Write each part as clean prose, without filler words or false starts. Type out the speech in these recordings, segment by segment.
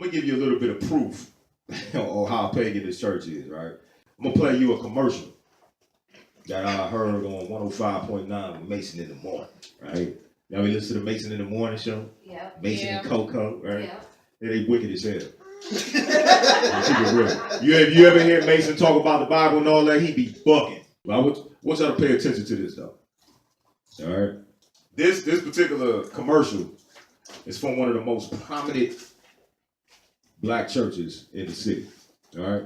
me give you a little bit of proof on how pagan this church is, right? I'm gonna play you a commercial that I heard on 105.9 with Mason in the morning, right? Now we listen to the Mason in the morning show. Yeah. Mason and Coco, right? Yeah. They wicked as hell. You ever hear Mason talk about the Bible and all that? He be bucking. Well, I want y'all to pay attention to this though. All right. This particular commercial is from one of the most prominent black churches in the city. All right.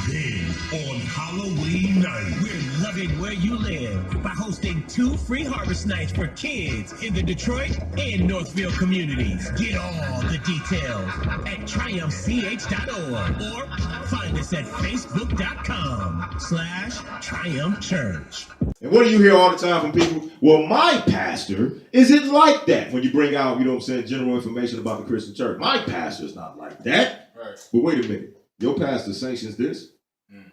Then on Halloween night, we're loving where you live by hosting 2 free harvest nights for kids in the Detroit and Northville communities. Get all the details at triumphch.org or find us at facebook.com/Triumph Church. And what do you hear all the time from people? Well, my pastor isn't like that. When you bring out, general information about the Christian church. My pastor's not like that. Right. But wait a minute. Your pastor sanctions this.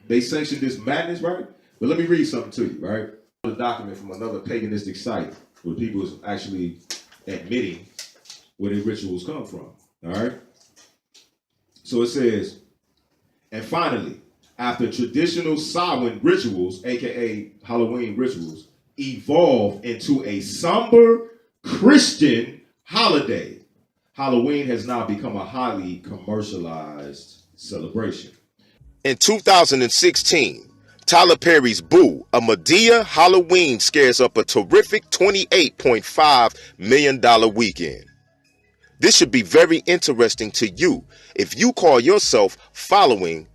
They sanction this madness, right? But let me read something to you, right? A document from another paganistic site where people is actually admitting where their rituals come from, all right? So it says, and finally, after traditional Samhain rituals, aka Halloween rituals, evolved into a somber Christian holiday, Halloween has now become a highly commercialized celebration. In 2016, Tyler Perry's Boo, a Madea Halloween scares up a terrific $28.5 million weekend. This should be very interesting to you if you call yourself following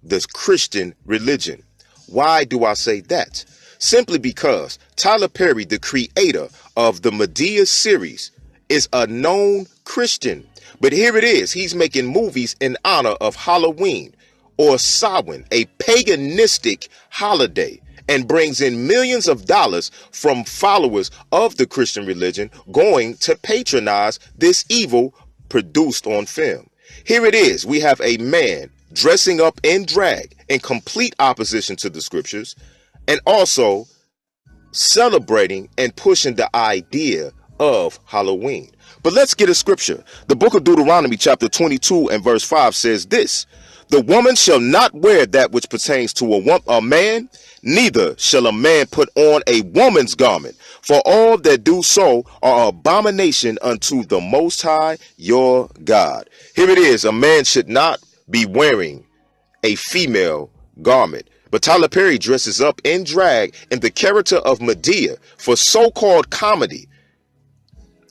the Christian religion. Why do I say that? Simply because Tyler Perry, the creator of the Madea series, is a known Christian. But here it is. He's making movies in honor of Halloween, or Samhain, a paganistic holiday, and brings in millions of dollars from followers of the Christian religion going to patronize this evil produced on film. Here it is. We have a man dressing up in drag in complete opposition to the scriptures, and also celebrating and pushing the idea of Halloween. But let's get a scripture. The book of Deuteronomy chapter 22 and verse 5 says this: the woman shall not wear that which pertains to a man, neither shall a man put on a woman's garment. For all that do so are abomination unto the Most High your God. Here it is. A man should not be wearing a female garment. But Tyler Perry dresses up in drag in the character of Madea for so-called comedy,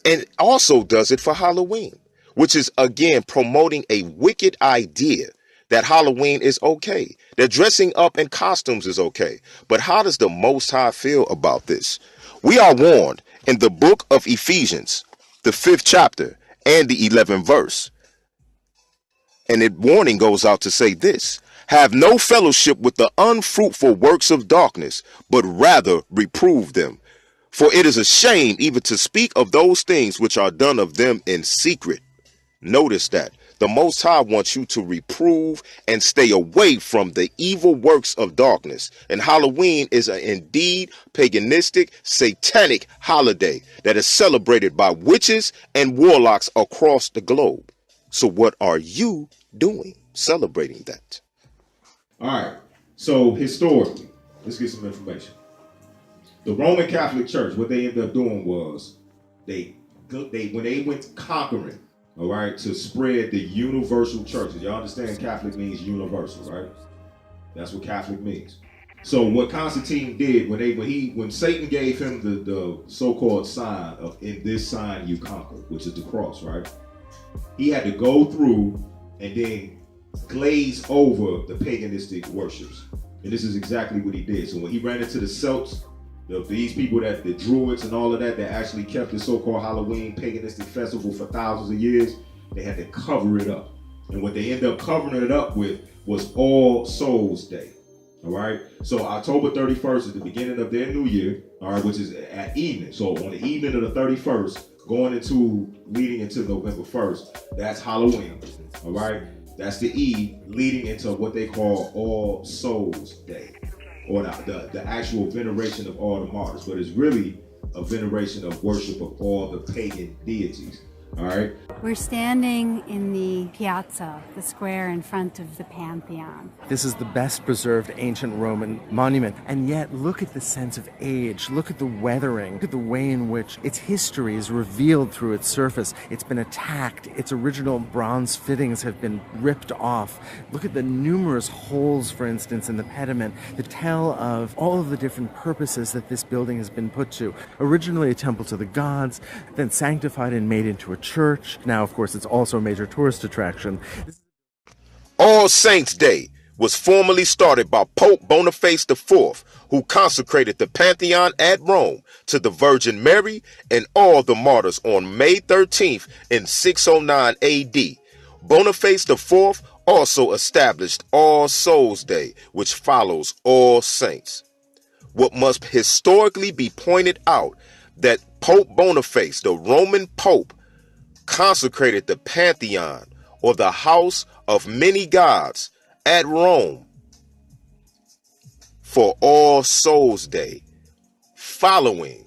and also does it for Halloween, which is again promoting a wicked idea that Halloween is okay, that dressing up in costumes is okay. But how does the Most High feel about this? We are warned in the book of Ephesians, the 5th chapter and the 11th verse. And the warning goes out to say this: have no fellowship with the unfruitful works of darkness, but rather reprove them. For it is a shame even to speak of those things which are done of them in secret. Notice that. The Most High wants you to reprove and stay away from the evil works of darkness. And Halloween is an indeed paganistic, satanic holiday that is celebrated by witches and warlocks across the globe. So what are you doing celebrating that? All right. So historically, let's get some information. The Roman Catholic Church, what they ended up doing was they when they went conquering, all right, to spread the universal churches. Y'all understand Catholic means universal, right? That's what Catholic means. So what Constantine did when Satan gave him the so-called sign of "in this sign you conquer," which is the cross, right? He had to go through and then glaze over the paganistic worships. And this is exactly what he did. So when he ran into the Celts, these people the Druids and all of that actually kept the so-called Halloween paganistic festival for thousands of years, they had to cover it up. And what they ended up covering it up with was All Souls Day. All right. So October 31st is the beginning of their new year, all right, which is at evening. So on the evening of the 31st, leading into November 1st, that's Halloween. All right. That's the Eve leading into what they call All Souls Day, or the actual veneration of all the martyrs. But it's really a veneration of worship of all the pagan deities. All right. We're standing in the piazza, the square in front of the Pantheon. This is the best preserved ancient Roman monument, and yet look at the sense of age, look at the weathering, look at the way in which its history is revealed through its surface. It's been attacked, its original bronze fittings have been ripped off. Look at the numerous holes, for instance, in the pediment that tell of all of the different purposes that this building has been put to. Originally a temple to the gods, then sanctified and made into a church. Now, of course, it's also a major tourist attraction. All Saints' Day was formally started by Pope Boniface IV, who consecrated the Pantheon at Rome to the Virgin Mary and all the martyrs on May 13th in 609 AD. Boniface IV also established All Souls' Day, which follows All Saints. What must historically be pointed out that Pope Boniface, the Roman Pope, consecrated the Pantheon, or the house of many gods, at Rome for All Souls' Day, following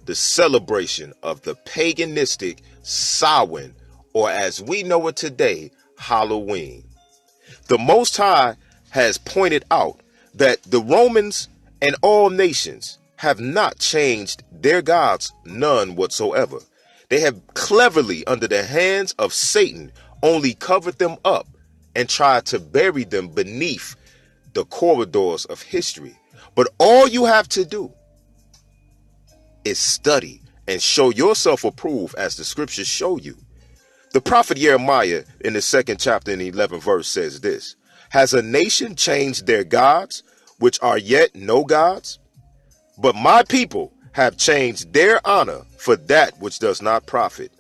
the celebration of the paganistic Samhain, or as we know it today, Halloween. The Most High has pointed out that the Romans and all nations have not changed their gods, none whatsoever. They have cleverly, under the hands of Satan, only covered them up and tried to bury them beneath the corridors of history. But all you have to do is study and show yourself approved as the scriptures show you. The prophet Jeremiah in the 2nd chapter and 11th verse says this: Has a nation changed their gods, which are yet no gods? But my people have changed their honor for that which does not profit.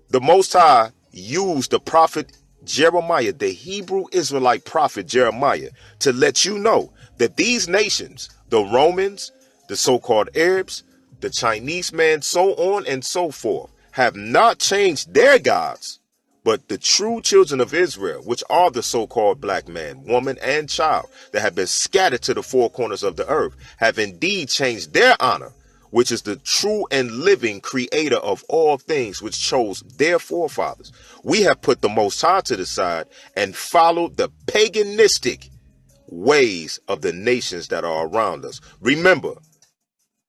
The Most High used the prophet Jeremiah, the Hebrew Israelite prophet Jeremiah, to let you know that these nations, the Romans, the so-called Arabs, the Chinese man, so on and so forth, have not changed their gods, but the true children of Israel, which are the so-called black man, woman, and child that have been scattered to the four corners of the earth, have indeed changed their honor, which is the true and living creator of all things, which chose their forefathers. We have put the Most High to the side and followed the paganistic ways of the nations that are around us. Remember,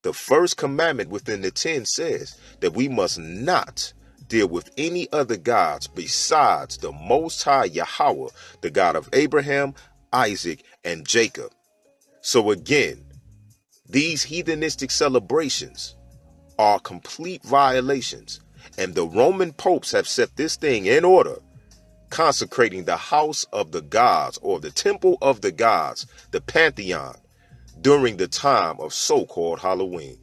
the first commandment within the 10 says that we must not deal with any other gods besides the Most High Yahweh, the God of Abraham, Isaac, and Jacob. So again, these heathenistic celebrations are complete violations, and the Roman popes have set this thing in order, consecrating the house of the gods, or the temple of the gods, the Pantheon, during the time of so-called Halloween.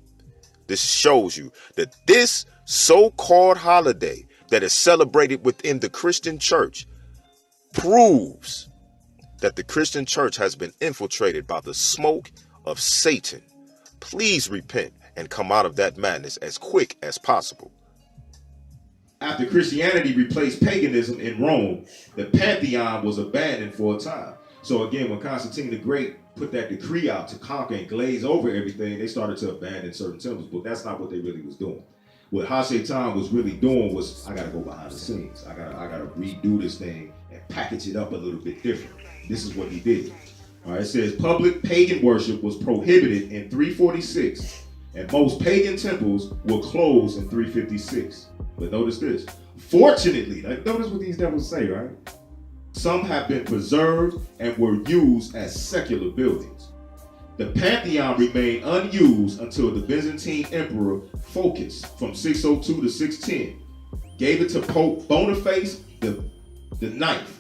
This shows you that this so-called holiday that is celebrated within the Christian church proves that the Christian church has been infiltrated by the smoke of Satan. Please repent and come out of that madness as quick as possible. After Christianity replaced paganism in Rome, the Pantheon was abandoned for a time. So again, when Constantine the Great put that decree out to conquer and glaze over everything, they started to abandon certain temples, but that's not what they really was doing. What Hashatan was really doing was, I gotta go behind the scenes. I gotta redo this thing and package it up a little bit different. This is what he did. All right, it says public pagan worship was prohibited in 346, and most pagan temples were closed in 356. But notice this. Fortunately, notice what these devils say, right? Some have been preserved and were used as secular buildings. The Pantheon remained unused until the Byzantine Emperor Phocas from 602 to 610 gave it to Pope Boniface the Ninth.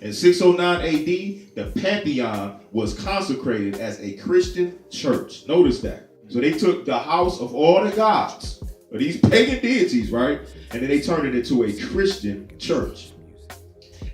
In 609 AD, the Pantheon was consecrated as a Christian church. Notice that. So they took the house of all the gods, or these pagan deities, right? And then they turned it into a Christian church.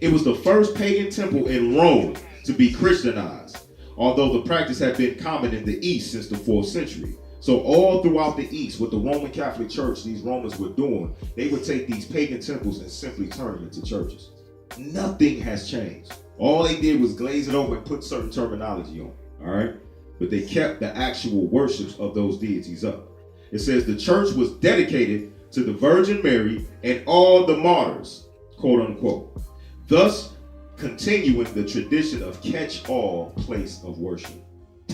It was the first pagan temple in Rome to be Christianized, although the practice had been common in the East since the 4th century. So all throughout the East, what the Roman Catholic Church, these Romans were doing, they would take these pagan temples and simply turn them into churches. Nothing has changed. All they did was glaze it over and put certain terminology on it, all right? But they kept the actual worships of those deities up. It says the church was dedicated to the Virgin Mary and all the martyrs, quote unquote, thus continuing the tradition of catch-all place of worship.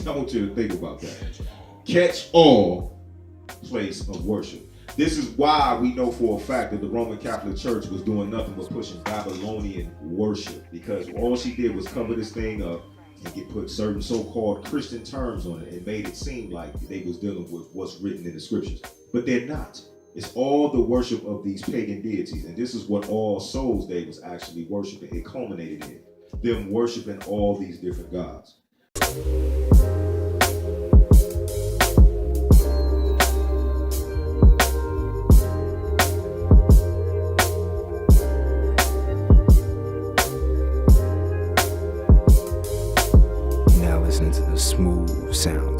I want you to think about that. Catch-all place of worship. This is why we know for a fact that the Roman Catholic Church was doing nothing but pushing Babylonian worship, because all she did was cover this thing up and put certain so-called Christian terms on it and made it seem like they was dealing with what's written in the scriptures. But they're not. It's all the worship of these pagan deities. And this is what All Souls Day was actually worshiping. It culminated in them worshiping all these different gods. Now listen to the smooth sound